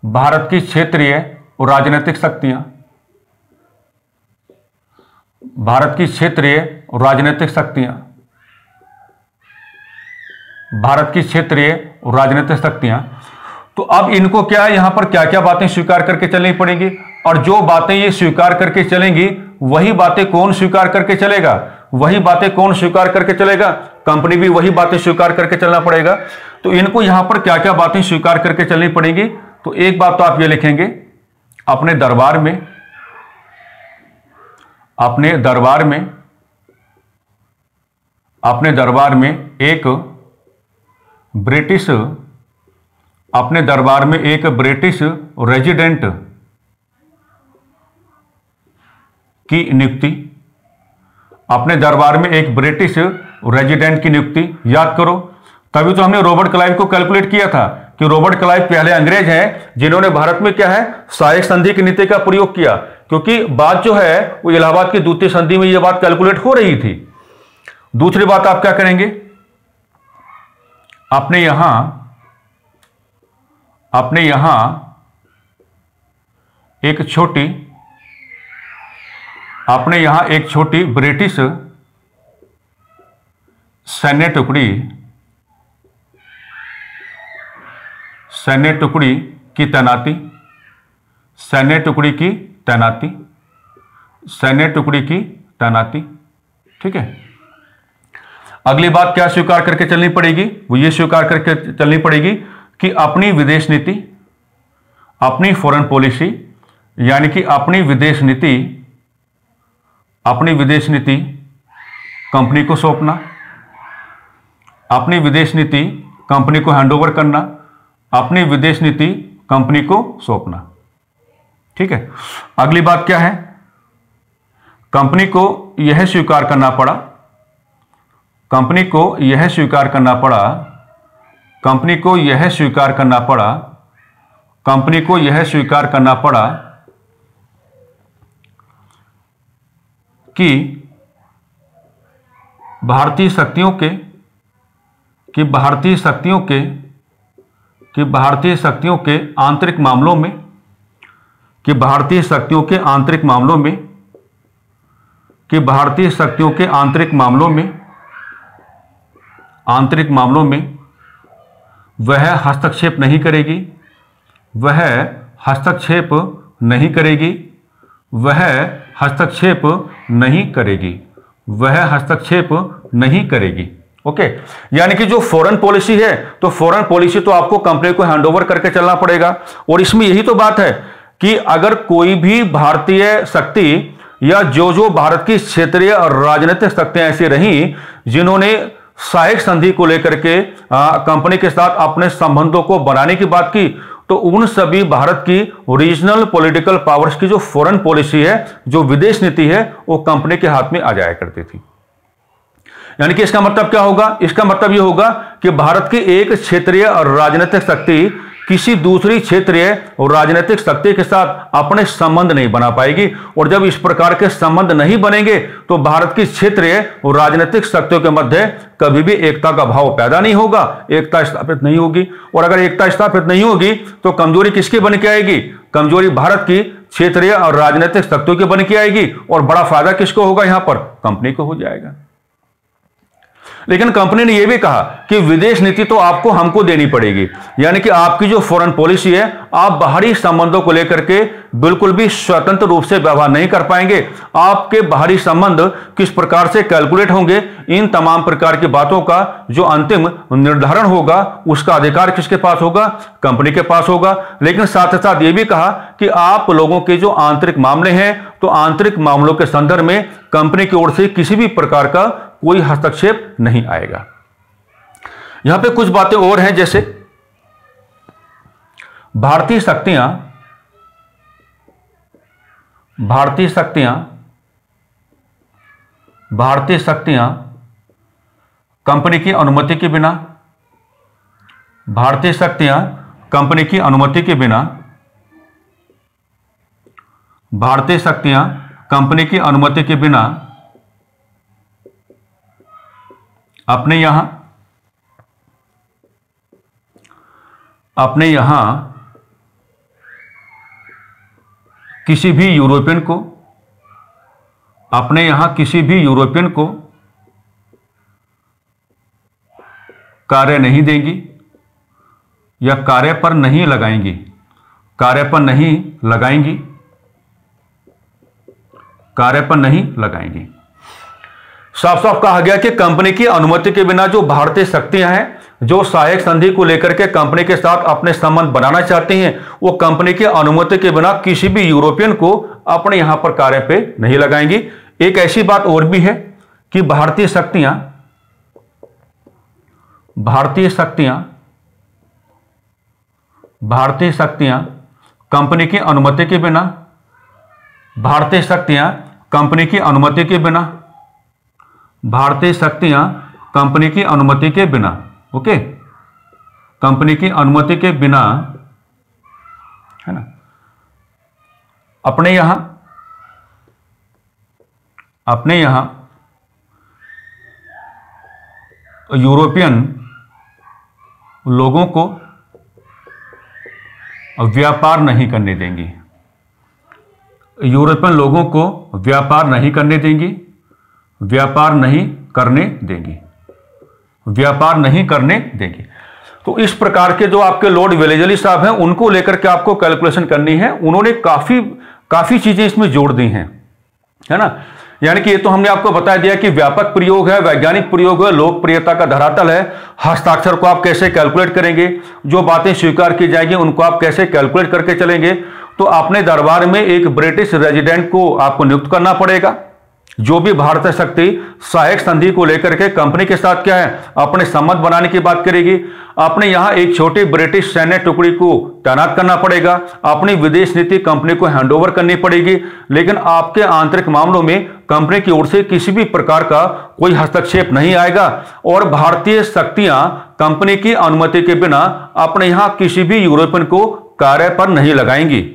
भारत की क्षेत्रीय और राजनीतिक शक्तियां, भारत की क्षेत्रीय और राजनीतिक शक्तियां, भारत की क्षेत्रीय और राजनीतिक शक्तियां। तो अब इनको क्या है, यहां पर क्या क्या बातें स्वीकार करके चलनी पड़ेंगी, और जो बातें ये स्वीकार करके चलेंगी वही बातें कौन स्वीकार करके चलेगा, वही बातें कौन स्वीकार करके चलेगा, कंपनी भी वही बातें स्वीकार करके चलना पड़ेगा। तो इनको यहां पर क्या क्या बातें स्वीकार करके चलनी पड़ेंगी, तो एक बात तो आप ये लिखेंगे, अपने दरबार में, अपने दरबार में, अपने दरबार में एक ब्रिटिश, अपने दरबार में एक ब्रिटिश रेजिडेंट की नियुक्ति, अपने दरबार में एक ब्रिटिश रेजिडेंट की नियुक्ति। याद करो, तभी तो हमने रॉबर्ट क्लाइव को कैलकुलेट किया था कि रॉबर्ट क्लाइव पहले अंग्रेज हैं जिन्होंने भारत में क्या है, सहायक संधि की नीति का प्रयोग किया, क्योंकि बात जो है वो इलाहाबाद की द्वितीय संधि में यह बात कैलकुलेट हो रही थी। दूसरी बात आप क्या करेंगे, अपने यहां एक छोटी, अपने यहां एक छोटी ब्रिटिश सैन्य टुकड़ी, सैन्य टुकड़ी की तैनाती, सैन्य टुकड़ी की तैनाती, सैन्य टुकड़ी की तैनाती। ठीक है। अगली बात क्या स्वीकार करके चलनी पड़ेगी, वो ये स्वीकार करके चलनी पड़ेगी कि अपनी विदेश नीति, अपनी फॉरेन पॉलिसी, यानी कि अपनी विदेश नीति, अपनी विदेश नीति कंपनी को सौंपना, अपनी विदेश नीति कंपनी को हैंडओवर करना, अपनी विदेश नीति कंपनी को सौंपना। ठीक है। अगली बात क्या है, कंपनी को यह स्वीकार करना पड़ा, कंपनी को यह स्वीकार करना पड़ा, कंपनी को यह स्वीकार करना पड़ा, कंपनी को यह स्वीकार करना पड़ा कि भारतीय शक्तियों के, कि भारतीय शक्तियों के, कि भारतीय शक्तियों के आंतरिक मामलों में, कि भारतीय शक्तियों के आंतरिक मामलों में, कि भारतीय शक्तियों के आंतरिक मामलों में, आंतरिक मामलों में वह हस्तक्षेप नहीं करेगी, वह हस्तक्षेप नहीं करेगी, वह हस्तक्षेप नहीं करेगी, वह हस्तक्षेप नहीं करेगी। ओके। यानी कि जो फॉरेन पॉलिसी है, तो फॉरेन पॉलिसी तो आपको कंपनी को हैंडओवर करके चलना पड़ेगा, और इसमें यही तो बात है कि अगर कोई भी भारतीय शक्ति या जो जो भारत की क्षेत्रीय और राजनीतिक शक्तियां ऐसी रहीं जिन्होंने सहायक संधि को लेकर के कंपनी के साथ अपने संबंधों को बनाने की बात की, तो उन सभी भारत की रीजनल पॉलिटिकल पावर्स की जो फॉरेन पॉलिसी है, जो विदेश नीति है, वो कंपनी के हाथ में आ जाया करती थी। यानी कि इसका मतलब क्या होगा, इसका मतलब यह होगा कि भारत की एक क्षेत्रीय और राजनीतिक शक्ति किसी दूसरी क्षेत्रीय और राजनीतिक शक्ति के साथ अपने संबंध नहीं बना पाएगी, और जब इस प्रकार के संबंध नहीं बनेंगे तो भारत की क्षेत्रीय और राजनीतिक शक्तियों के मध्य कभी भी एकता का भाव पैदा नहीं होगा, एकता स्थापित नहीं होगी। और अगर एकता स्थापित नहीं होगी तो कमजोरी किसकी बन के आएगी, कमजोरी भारत की क्षेत्रीय और राजनीतिक शक्तियों की बन के आएगी, और बड़ा फायदा किसको होगा, यहां पर कंपनी को हो जाएगा। लेकिन कंपनी ने यह भी कहा कि विदेश नीति तो आपको हमको देनी पड़ेगी, यानी कि आपकी जो फॉरेन पॉलिसी है, आप बाहरी संबंधों को लेकर के बिल्कुल भी स्वतंत्र रूप से व्यवहार नहीं कर पाएंगे। आपके बाहरी संबंध किस प्रकार से कैलकुलेट होंगे, इन तमाम प्रकार की बातों का जो अंतिम निर्धारण होगा उसका अधिकार किसके पास होगा? कंपनी के पास होगा। लेकिन साथ ही साथ यह भी कहा कि आप लोगों के जो आंतरिक मामले हैं, तो आंतरिक मामलों के संदर्भ में कंपनी की ओर से किसी भी प्रकार का कोई हस्तक्षेप नहीं आएगा। यहां पे कुछ बातें और हैं, जैसे भारतीय शक्तियां कंपनी की अनुमति के बिना, भारतीय शक्तियां कंपनी की अनुमति के बिना, भारतीय शक्तियां कंपनी की अनुमति के बिना अपने यहां किसी भी यूरोपियन को कार्य नहीं देंगी या कार्य पर नहीं लगाएंगी। साफ साफ कहा गया कि कंपनी की अनुमति के बिना जो भारतीय शक्तियां हैं, जो सहायक संधि को लेकर के कंपनी के साथ अपने संबंध बनाना चाहती हैं, वो कंपनी की अनुमति के बिना किसी भी यूरोपियन को अपने यहां पर कार्य पे नहीं लगाएंगी। एक ऐसी बात और भी है कि भारतीय शक्तियां कंपनी की अनुमति के बिना, भारतीय शक्तियां कंपनी की अनुमति के बिना, भारतीय शक्तियां कंपनी की अनुमति के बिना, ओके, कंपनी की अनुमति के बिना, है ना, अपने यहां यूरोपियन लोगों को व्यापार नहीं करने देंगी, यूरोपियन लोगों को व्यापार नहीं करने देंगी, व्यापार नहीं करने देंगी। तो इस प्रकार के जो आपके लॉर्ड वेलेजली साहब हैं, उनको लेकर के आपको कैलकुलेशन करनी है। उन्होंने काफी चीजें इसमें जोड़ दी हैं, है ना। यानी कि ये तो हमने आपको बता दिया कि व्यापक प्रयोग है, वैज्ञानिक प्रयोग है, लोकप्रियता का धरातल है, हस्ताक्षर को आप कैसे कैलकुलेट करेंगे, जो बातें स्वीकार की जाएंगी उनको आप कैसे कैलकुलेट करके चलेंगे। तो अपने दरबार में एक ब्रिटिश रेजिडेंट को आपको नियुक्त करना पड़ेगा, जो भी भारतीय शक्ति सहायक संधि को लेकर के कंपनी के साथ क्या है, अपने संबंध बनाने की बात करेगी। अपने यहां एक छोटी ब्रिटिश सैन्य टुकड़ी को तैनात करना पड़ेगा, अपनी विदेश नीति कंपनी को हैंडओवर करनी पड़ेगी। लेकिन आपके आंतरिक मामलों में कंपनी की ओर से किसी भी प्रकार का कोई हस्तक्षेप नहीं आएगा और भारतीय शक्तियां कंपनी की अनुमति के बिना अपने यहां किसी भी यूरोपियन को कार्य पर नहीं लगाएंगी।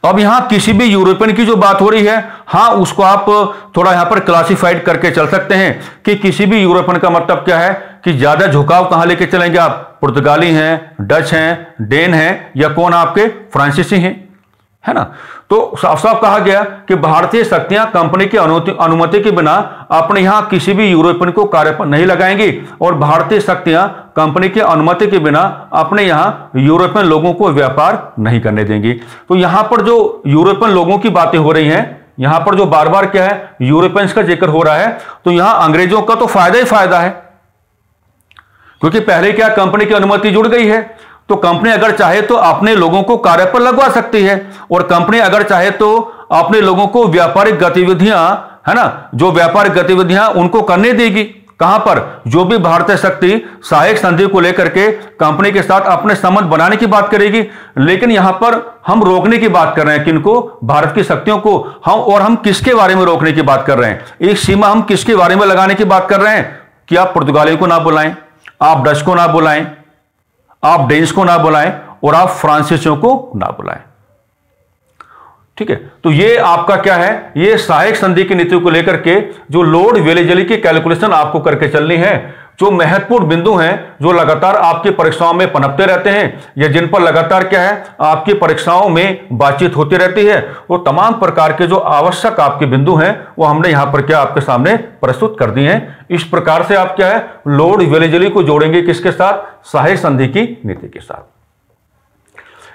अब यहां किसी भी यूरोपियन की जो बात हो रही है, हां, उसको आप थोड़ा यहां पर क्लासिफाइड करके चल सकते हैं कि किसी भी यूरोपियन का मतलब क्या है कि ज्यादा झुकाव कहां लेके चलेंगे आप, पुर्तगाली हैं, डच हैं, डेन हैं, या कौन आपके फ्रांसीसी हैं, है ना। तो साफ साफ कहा गया कि भारतीय शक्तियां कंपनी की अनुमति के बिना अपने यहां किसी भी यूरोपियन को कार्य पर नहीं लगाएंगी और भारतीय शक्तियां कंपनी की अनुमति के बिना अपने यहां यूरोपियन लोगों को व्यापार नहीं करने देंगी। तो यहां पर जो यूरोपियन लोगों की बातें हो रही हैं, यहां पर जो बार बार क्या है, यूरोपियंस का जिक्र हो रहा है, तो यहां अंग्रेजों का तो फायदा ही फायदा है, क्योंकि पहले क्या कंपनी की अनुमति जुड़ गई है। तो कंपनी अगर चाहे तो अपने लोगों को कार्य पर लगवा सकती है और कंपनी अगर चाहे तो अपने लोगों को व्यापारिक गतिविधियां, है ना, जो व्यापारिक गतिविधियां उनको करने देगी। कहां पर, जो भी भारतीय शक्ति सहायक संधि को लेकर के कंपनी के साथ अपने संबंध बनाने की बात करेगी। लेकिन यहां पर हम रोकने की बात कर रहे हैं, किनको, भारत की शक्तियों को। हम किसके बारे में रोकने की बात कर रहे हैं, एक सीमा हम किसके बारे में लगाने की बात कर रहे हैं कि आप पुर्तगाली को ना बुलाएं, आप डच को ना बुलाएं, आप डेन्स को ना बुलाएं और आप फ्रांसीसियों को ना बुलाएं। ठीक है, तो ये आपका क्या है, ये सहायक संधि की नीति को लेकर के जो लॉर्ड वेलेजली की कैलकुलेशन आपको करके चलनी है, जो महत्वपूर्ण बिंदु हैं, जो लगातार आपकी परीक्षाओं में पनपते रहते हैं या जिन पर लगातार क्या है आपकी परीक्षाओं में बातचीत होती रहती है, वो तमाम प्रकार के जो आवश्यक आपके बिंदु हैं वो हमने यहां पर क्या आपके सामने प्रस्तुत कर दिए हैं। इस प्रकार से आप क्या है लॉर्ड वेलेजली को जोड़ेंगे किसके साथ, सहायक संधि की नीति के साथ।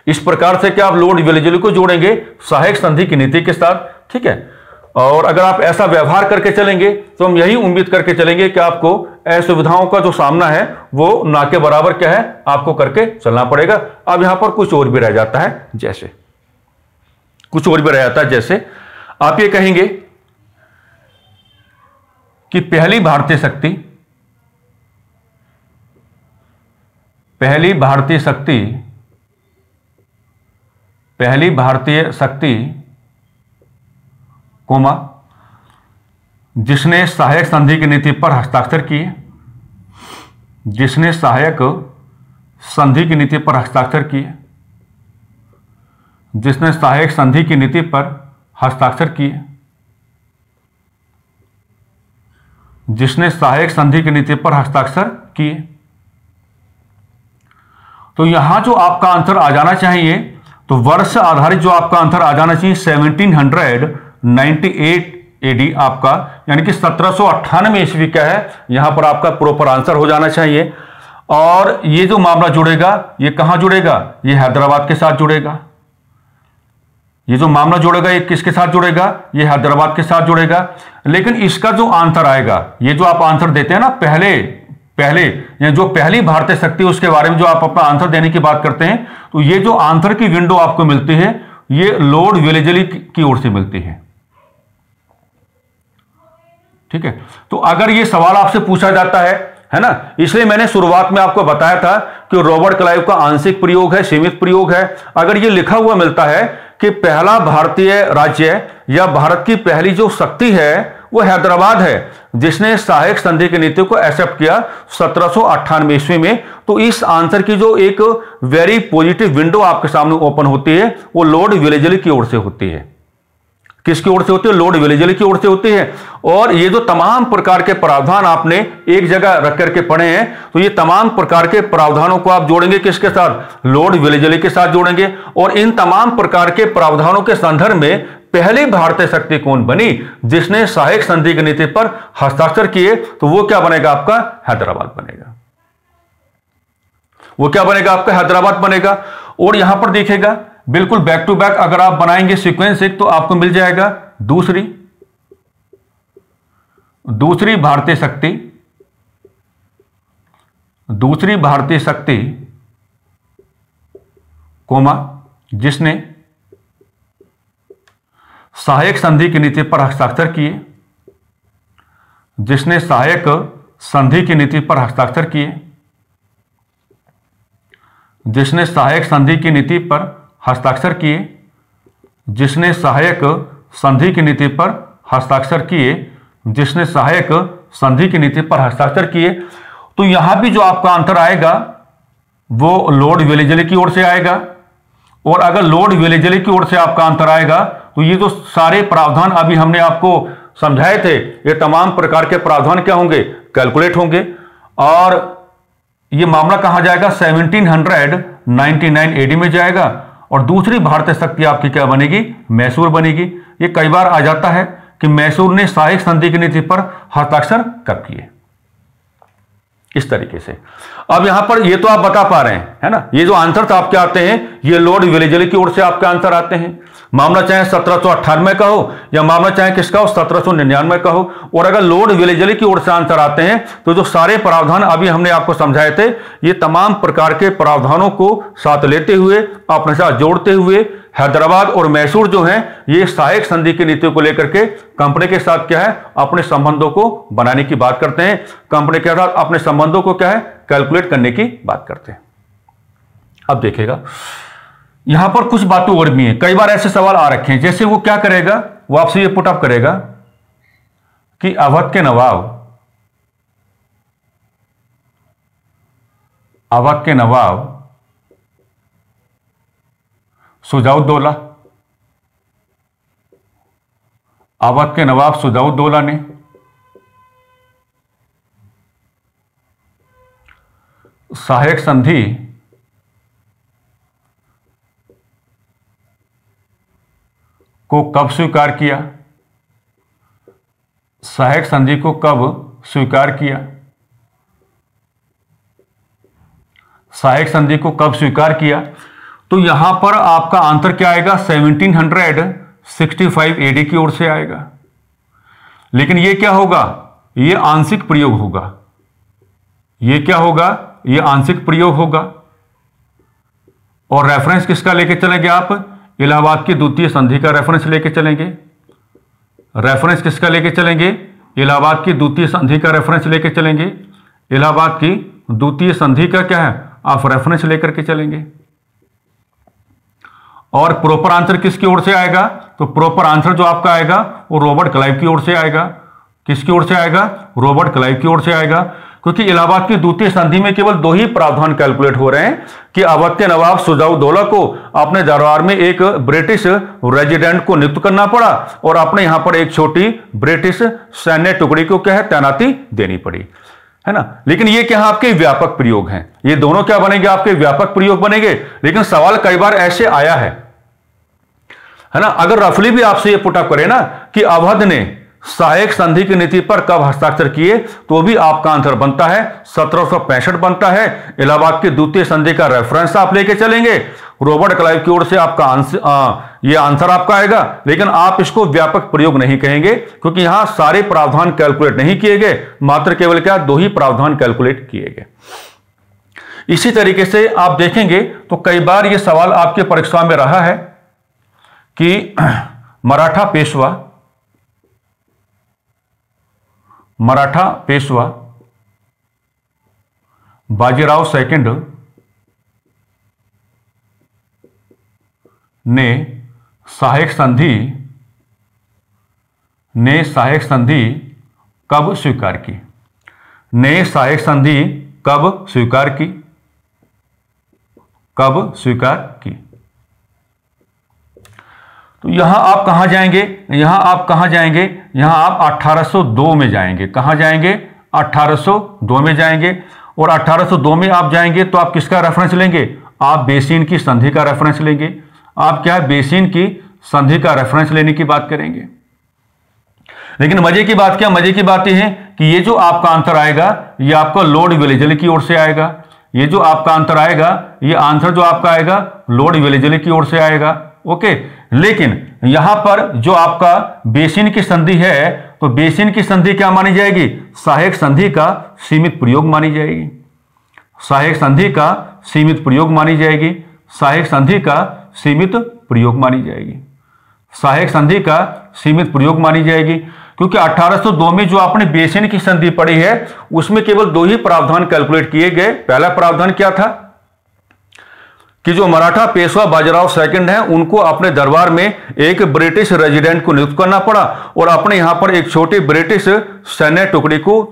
इस प्रकार से क्या आप लॉर्ड वेलेजली को जोड़ेंगे सहायक संधि की नीति के साथ, ठीक है। और अगर आप ऐसा व्यवहार करके चलेंगे तो हम यही उम्मीद करके चलेंगे कि आपको असुविधाओं का जो सामना है वो ना के बराबर क्या है आपको करके चलना पड़ेगा। अब यहां पर कुछ और भी रह जाता है, जैसे कुछ और भी रह जाता है, जैसे आप ये कहेंगे कि पहली भारतीय शक्ति कोमा जिसने सहायक संधि की नीति पर हस्ताक्षर किए, जिसने सहायक संधि की नीति पर हस्ताक्षर किए, जिसने सहायक संधि की नीति पर हस्ताक्षर किए, जिसने सहायक संधि की नीति पर हस्ताक्षर किए। तो यहां जो आपका आंसर आ जाना चाहिए, तो वर्ष आधारित जो आपका आंसर आ जाना चाहिए 1798 एडी आपका, यानी कि 1798 ईस्वी का है, यहां पर आपका प्रॉपर आंसर हो जाना चाहिए। और ये जो मामला जुड़ेगा ये कहां जुड़ेगा, ये हैदराबाद के साथ जुड़ेगा। ये जो मामला जुड़ेगा ये किसके साथ जुड़ेगा, ये हैदराबाद के साथ जुड़ेगा। लेकिन इसका जो आंसर आएगा, ये जो आप आंसर देते हैं ना पहले यानी जो पहली भारतीय शक्ति उसके बारे में जो आप अपना आंसर देने की बात करते हैं, तो ये जो आंसर की विंडो आपको मिलती है ये लॉर्ड वेलेजली की ओर से मिलती है, ठीक है। तो अगर ये सवाल आपसे पूछा जाता है ना, इसलिए मैंने शुरुआत में आपको बताया था कि रॉबर्ट क्लाइव का आंशिक प्रयोग है, सीमित प्रयोग है। अगर ये लिखा हुआ मिलता है कि पहला भारतीय राज्य या भारत की पहली जो शक्ति है वो हैदराबाद है जिसने सहायक संधि की नीति को एक्सेप्ट किया 1798 ईस्वी में, तो इस आंसर की जो एक वेरी पॉजिटिव विंडो आपके सामने ओपन होती है वो लॉर्ड वेलेजली की ओर से होती है। किसकी ओर से होती है, लॉर्ड वेलेजली की ओर से होती है। और ये जो तमाम प्रकार के प्रावधान आपने एक जगह रख करके पढ़े हैं, तो ये तमाम प्रकार के प्रावधानों को आप जोड़ेंगे किसके साथ, लॉर्ड वेलेजली के साथ जोड़ेंगे। और इन तमाम प्रकार के प्रावधानों के संदर्भ में पहली भारतीय शक्ति कौन बनी जिसने सहायक संधि की नीति पर हस्ताक्षर किए, तो वो क्या बनेगा आपका हैदराबाद बनेगा। वो क्या बनेगा आपका हैदराबाद बनेगा। और यहां पर देखिएगा बिल्कुल बैक टू बैक अगर आप बनाएंगे सीक्वेंस एक, तो आपको मिल जाएगा दूसरी भारतीय शक्ति कोमा जिसने सहायक संधि की नीति पर हस्ताक्षर किए, जिसने सहायक संधि की नीति पर हस्ताक्षर किए, जिसने सहायक संधि की नीति पर हस्ताक्षर किए, जिसने सहायक संधि की नीति पर हस्ताक्षर किए, जिसने सहायक संधि की नीति पर हस्ताक्षर किए। तो यहां भी जो आपका आंसर आएगा वो लॉर्ड वेलेजली की ओर से आएगा। और अगर लॉर्ड वेलेजली की ओर से आपका आंसर आएगा तो ये जो सारे प्रावधान अभी हमने आपको समझाए थे, ये तमाम प्रकार के प्रावधान क्या होंगे, कैलकुलेट होंगे। और ये मामला कहां जाएगा, 1799 एडी में जाएगा। और दूसरी भारतीय शक्ति आपकी क्या बनेगी, मैसूर बनेगी। ये कई बार आ जाता है कि मैसूर ने सहायक संधि की नीति पर हस्ताक्षर कब किए, इस तरीके से। अब यहां पर ये तो आप बता पा रहे हैं, है ना, ये जो आंसर तो आपके आते हैं ये लॉर्ड वेलेजली की ओर से आपके आंसर आते हैं। मामला चाहे 1798 का हो या मामला चाहे किसका हो 1799 का हो। और अगर लॉर्ड वेलेजली की ओर से आंसर आते हैं तो जो सारे प्रावधान अभी हमने आपको समझाए थे, ये तमाम प्रकार के प्रावधानों को साथ लेते हुए अपने साथ जोड़ते हुए हैदराबाद और मैसूर जो हैं ये सहायक संधि की नीति को लेकर के कंपनी के साथ क्या है अपने संबंधों को बनाने की बात करते हैं, कंपनी के साथ अपने संबंधों को क्या है कैलकुलेट करने की बात करते हैं। अब देखिएगा यहां पर कुछ बातें और भी हैं, कई बार ऐसे सवाल आ रखे हैं। जैसे वो क्या करेगा, वो आपसे ये पुटअप करेगा कि अवध के नवाब सुजाउद्दौला, अवध के नवाब सुजाउद्दौला ने सहायक संधि को कब स्वीकार किया? सहायक संधि को कब स्वीकार किया? सहायक संधि को कब स्वीकार किया? तो यहां पर आपका आंसर क्या आएगा? 1765 एडी की ओर से आएगा। लेकिन ये क्या होगा? ये आंशिक प्रयोग होगा। ये क्या होगा? ये आंशिक प्रयोग होगा। और रेफरेंस किसका लेके चलेंगे आप? इलाहाबाद की द्वितीय संधि का रेफरेंस लेके चलेंगे। रेफरेंस किसका लेके चलेंगे? इलाहाबाद की द्वितीय संधि का रेफरेंस लेके चलेंगे। इलाहाबाद की द्वितीय संधि का क्या है? आप रेफरेंस लेकर के चलेंगे। और प्रॉपर आंसर किसकी ओर से आएगा? तो प्रॉपर आंसर जो आपका आएगा वो रॉबर्ट क्लाइव की ओर से आएगा। किसकी ओर से आएगा? रॉबर्ट क्लाइव की ओर से आएगा। क्योंकि इलाहाबाद की द्वितीय संधि में केवल दो ही प्रावधान कैलकुलेट हो रहे हैं कि अवध के नवाब शुजाउद्दौला को अपने दरबार में एक ब्रिटिश रेजिडेंट को नियुक्त करना पड़ा और अपने यहां पर एक छोटी ब्रिटिश सैन्य टुकड़ी को क्या है? तैनाती देनी पड़ी, है ना। लेकिन ये क्या आपके व्यापक प्रयोग हैं। ये दोनों क्या बनेंगे? आपके व्यापक प्रयोग बनेंगे। लेकिन सवाल कई बार ऐसे आया है ना, अगर रफली भी आपसे ये पुटअप करे ना कि अवध ने सहायक संधि की नीति पर कब हस्ताक्षर किए, तो भी आपका आंसर बनता है 1765 बनता है। इलाहाबाद की द्वितीय संधि का रेफरेंस आप लेके चलेंगे। रॉबर्ट क्लाइव की ओर से आपका ये आंसर आपका आएगा। लेकिन आप इसको व्यापक प्रयोग नहीं कहेंगे क्योंकि यहां सारे प्रावधान कैलकुलेट नहीं किए गए, मात्र केवल क्या? दो ही प्रावधान कैलकुलेट किए गए। इसी तरीके से आप देखेंगे तो कई बार यह सवाल आपके परीक्षा में रहा है कि मराठा पेशवा बाजीराव सेकंड ने सहायक संधि कब स्वीकार की? ने सहायक संधि कब स्वीकार की? कब स्वीकार की? तो यहां आप कहां जाएंगे? यहां आप 1802 में जाएंगे। कहां जाएंगे? 1802 में जाएंगे। और 1802 में आप जाएंगे तो आप किसका रेफरेंस लेंगे? आप बेसिन की संधि का रेफरेंस लेंगे। आप क्या? बेसिन की संधि का रेफरेंस लेने की बात करेंगे। लेकिन मजे की बात क्या? मजे की बात यह है कि ये जो आपका आंसर आएगा ये आपका लॉर्ड वेलेस्ली की ओर से आएगा। ये जो आपका आंसर आएगा, ये आंसर जो आपका आएगा लॉर्ड वेलेस्ली की ओर से आएगा। ओके। लेकिन यहां पर जो आपका बेसिन की संधि है, तो बेसिन की संधि क्या मानी जाएगी? सहायक संधि का सीमित प्रयोग मानी जाएगी। सहायक संधि का सीमित प्रयोग मानी जाएगी। सहायक संधि का सीमित प्रयोग मानी जाएगी। सहायक संधि का सीमित प्रयोग मानी जाएगी। क्योंकि 1802 में जो आपने बेसिन की संधि पढ़ी है उसमें केवल दो ही प्रावधान कैलकुलेट किए गए। पहला प्रावधान क्या था कि जो मराठा पेशवा बाजीराव सेकंड हैं उनको अपने दरबार में एक ब्रिटिश रेजिडेंट को नियुक्त करना पड़ा और अपने यहां पर एक छोटी ब्रिटिश सैन्य टुकड़ी को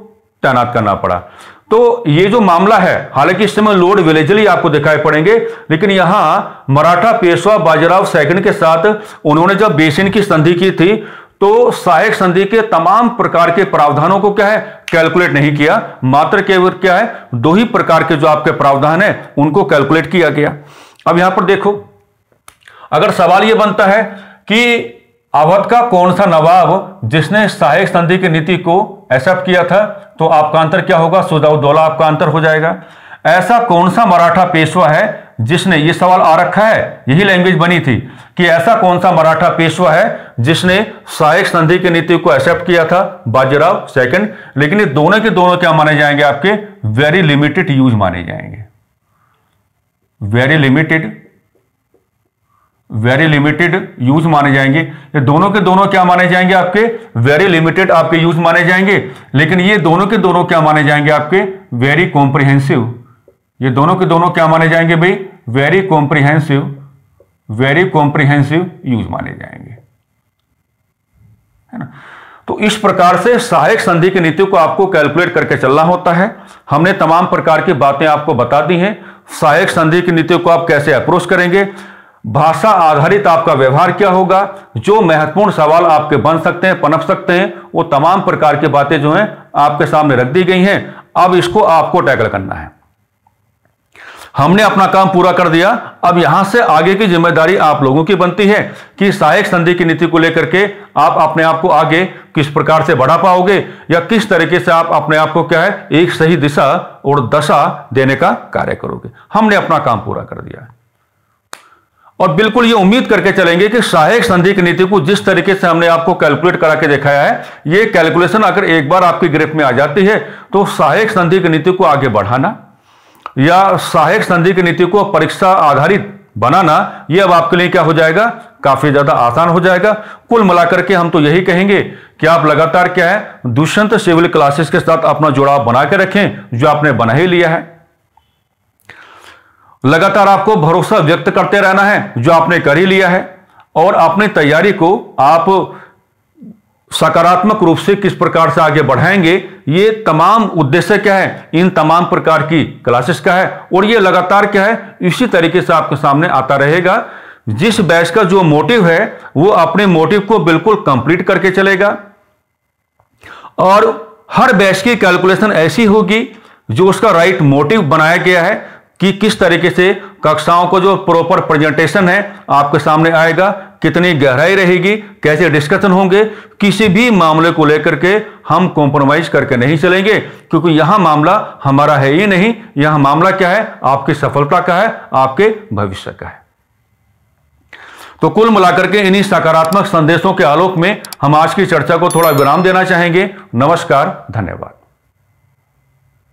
तैनात करना पड़ा। तो ये जो मामला है, हालांकि इस समय लॉर्ड वेलेस्ली आपको दिखाई पड़ेंगे, लेकिन यहां मराठा पेशवा बाजीराव सेकंड के साथ उन्होंने जब बेसिन की संधि की थी तो सहायक संधि के तमाम प्रकार के प्रावधानों को क्या है? कैलकुलेट नहीं किया। मात्र केवल क्या है? दो ही प्रकार के जो आपके प्रावधान है उनको कैलकुलेट किया गया। अब यहां पर देखो, अगर सवाल यह बनता है कि अवध का कौन सा नवाब जिसने सहायक संधि की नीति को एक्सेप्ट किया था, तो आपका आंसर क्या होगा? शुजाउद्दौला आपका आंसर हो जाएगा। ऐसा कौन सा मराठा पेशवा है जिसने, ये सवाल आ रखा है, यही लैंग्वेज बनी थी कि ऐसा कौन सा मराठा पेशवा है जिसने सहायक संधि की नीति को एक्सेप्ट किया था? बाजीराव सेकंड। लेकिन ये दोनों के दोनों क्या माने जाएंगे? आपके वेरी लिमिटेड यूज माने जाएंगे। वेरी लिमिटेड यूज माने जाएंगे। ये दोनों के दोनों क्या माने जाएंगे? आपके वेरी लिमिटेड आपके यूज माने जाएंगे। लेकिन ये दोनों के दोनों क्या माने जाएंगे? आपके वेरी कॉम्प्रिहेंसिव। ये दोनों के दोनों क्या माने जाएंगे भाई? वेरी कॉम्प्रिहेंसिव यूज माने जाएंगे, है ना। तो इस प्रकार से सहायक संधि की नीति को आपको कैलकुलेट करके चलना होता है। हमने तमाम प्रकार की बातें आपको बता दी हैं। सहायक संधि की नीति को आप कैसे अप्रोच करेंगे, भाषा आधारित आपका व्यवहार क्या होगा, जो महत्वपूर्ण सवाल आपके बन सकते हैं, पनप सकते हैं, वो तमाम प्रकार की बातें जो हैं आपके सामने रख दी गई हैं। अब इसको आपको टैकल करना है। हमने अपना काम पूरा कर दिया। अब यहां से आगे की जिम्मेदारी आप लोगों की बनती है कि सहायक संधि की नीति को लेकर के आप अपने आप को आगे किस प्रकार से बढ़ा पाओगे, या किस तरीके से आप अपने आप को क्या है एक सही दिशा और दशा देने का कार्य करोगे। हमने अपना काम पूरा कर दिया है और बिल्कुल ये उम्मीद करके चलेंगे कि सहायक संधि की नीति को जिस तरीके से हमने आपको कैलकुलेट करा के दिखाया है, ये कैलकुलेशन अगर एक बार आपकी ग्रिप में आ जाती है तो सहायक संधि की नीति को आगे बढ़ाना या सहायक संधि की नीति को परीक्षा आधारित बनाना, यह अब आपके लिए क्या हो जाएगा, काफी ज्यादा आसान हो जाएगा। कुल मिलाकर के हम तो यही कहेंगे कि आप लगातार क्या है दुष्यंत सिविल क्लासेस के साथ अपना जुड़ाव बना के रखें, जो आपने बना ही लिया है। लगातार आपको भरोसा व्यक्त करते रहना है, जो आपने कर ही लिया है, और अपनी तैयारी को आप सकारात्मक रूप से किस प्रकार से आगे बढ़ाएंगे, ये तमाम उद्देश्य क्या है इन तमाम प्रकार की क्लासेस का है। और ये लगातार क्या है इसी तरीके से आपके सामने आता रहेगा। जिस बैच का जो मोटिव है वो अपने मोटिव को बिल्कुल कंप्लीट करके चलेगा, और हर बैच की कैलकुलेशन ऐसी होगी जो उसका राइट मोटिव बनाया गया है कि किस तरीके से कक्षाओं को जो प्रॉपर प्रेजेंटेशन है आपके सामने आएगा, कितनी गहराई रहेगी, कैसे डिस्कशन होंगे। किसी भी मामले को लेकर के हम कॉम्प्रोमाइज करके नहीं चलेंगे, क्योंकि यहां मामला हमारा है ही नहीं, यहां मामला क्या है आपकी सफलता का है, आपके भविष्य का है। तो कुल मिलाकर के इन्हीं सकारात्मक संदेशों के आलोक में हम आज की चर्चा को थोड़ा विराम देना चाहेंगे। नमस्कार, धन्यवाद।